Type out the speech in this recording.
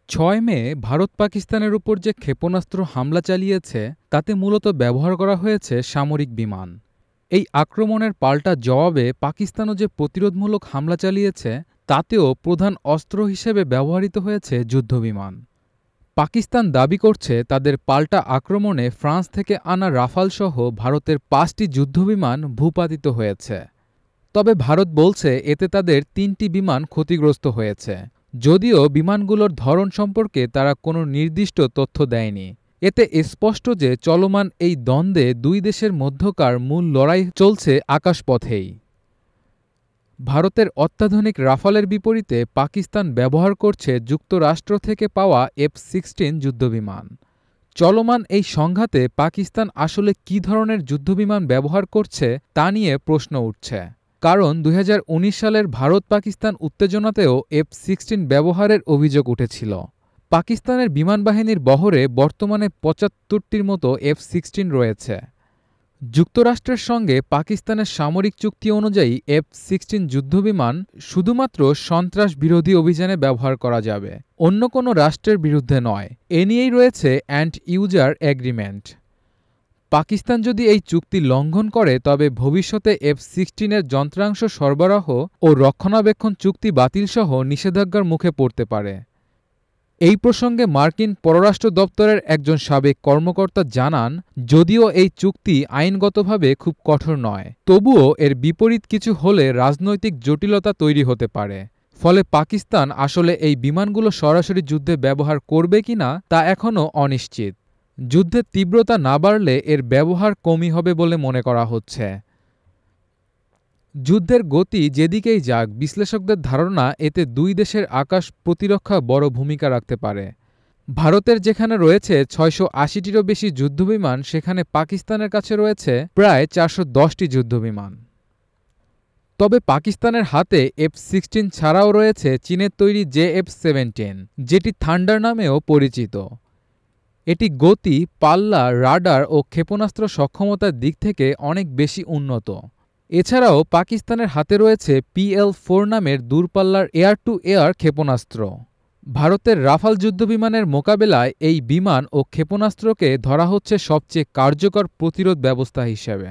৬ মে ভারত পাকিস্তানের উপর যে ক্ষেপণাস্ত্র হামলা চালিয়েছে তাতে মূলত ব্যবহার করা হয়েছে সামরিক বিমান। এই আক্রমণের পাল্টা জবাবে পাকিস্তানও যে প্রতিরোধমূলক হামলা চালিয়েছে তাতেও প্রধান অস্ত্র হিসেবে ব্যবহৃত হয়েছে যুদ্ধবিমান। পাকিস্তান দাবি করছে তাদের পাল্টা আক্রমণে ফ্রান্স থেকে আনা রাফালসহ ভারতের ৫টি যুদ্ধবিমান ভূপাতিত হয়েছে। তবে ভারত বলছে এতে তাদের ৩টি বিমান ক্ষতিগ্রস্ত হয়েছে, যদিও বিমানগুলোর ধরন সম্পর্কে তারা কোনো নির্দিষ্ট তথ্য দেয়নি। এতে স্পষ্ট যে চলমান এই দ্বন্দ্বে দুই দেশের মধ্যকার মূল লড়াই চলছে আকাশপথেই। ভারতের অত্যাধুনিক রাফালের বিপরীতে পাকিস্তান ব্যবহার করছে যুক্তরাষ্ট্র থেকে পাওয়া F-16 যুদ্ধবিমান। চলমান এই সংঘাতে পাকিস্তান আসলে কী ধরনের যুদ্ধবিমান ব্যবহার করছে তা নিয়ে প্রশ্ন উঠছে। কারণ ২০১৯ সালের ভারত-পাকিস্তান উত্তেজনাতেও F-16 ব্যবহারের অভিযোগ উঠেছিল। পাকিস্তানের বিমানবাহিনীর বহরে বর্তমানে ৭৫টির মতো F-16 রয়েছে। যুক্তরাষ্ট্রের সঙ্গে পাকিস্তানের সামরিক চুক্তি অনুযায়ী F-16 যুদ্ধবিমান শুধুমাত্র সন্ত্রাস বিরোধী অভিযানে ব্যবহার করা যাবে, অন্য কোনো রাষ্ট্রের বিরুদ্ধে নয়। এ নিয়েই রয়েছে অ্যান্ড ইউজার এগ্রিমেন্ট। পাকিস্তান যদি এই চুক্তি লঙ্ঘন করে তবে ভবিষ্যতে F-16 এর যন্ত্রাংশ সরবরাহ ও রক্ষণাবেক্ষণ চুক্তি বাতিলসহ নিষেধাজ্ঞার মুখে পড়তে পারে। এই প্রসঙ্গে মার্কিন পররাষ্ট্র দপ্তরের একজন সাবেক কর্মকর্তা জানান, যদিও এই চুক্তি আইনগতভাবে খুব কঠোর নয়, তবুও এর বিপরীত কিছু হলে রাজনৈতিক জটিলতা তৈরি হতে পারে। ফলে পাকিস্তান আসলে এই বিমানগুলো সরাসরি যুদ্ধে ব্যবহার করবে কিনা তা এখনও অনিশ্চিত। যুদ্ধের তীব্রতা না বাড়লে এর ব্যবহার কমই হবে বলে মনে করা হচ্ছে। যুদ্ধের গতি যেদিকেই যাক, বিশ্লেষকদের ধারণা এতে দুই দেশের আকাশ প্রতিরক্ষা বড় ভূমিকা রাখতে পারে। ভারতের যেখানে রয়েছে ৬৮০টিরও বেশি যুদ্ধবিমান, সেখানে পাকিস্তানের কাছে রয়েছে প্রায় ৪১০টি যুদ্ধবিমান। তবে পাকিস্তানের হাতে F-16 ছাড়াও রয়েছে চীনের তৈরি JF-17, যেটি থান্ডার নামেও পরিচিত। এটি গতি, পাল্লা, রাডার ও ক্ষেপণাস্ত্র সক্ষমতার দিক থেকে অনেক বেশি উন্নত। এছাড়াও পাকিস্তানের হাতে রয়েছে PL-4 নামের দূরপাল্লার এয়ার টু এয়ার ক্ষেপণাস্ত্র। ভারতের রাফাল যুদ্ধবিমানের মোকাবেলায় এই বিমান ও ক্ষেপণাস্ত্রকে ধরা হচ্ছে সবচেয়ে কার্যকর প্রতিরোধ ব্যবস্থা হিসেবে।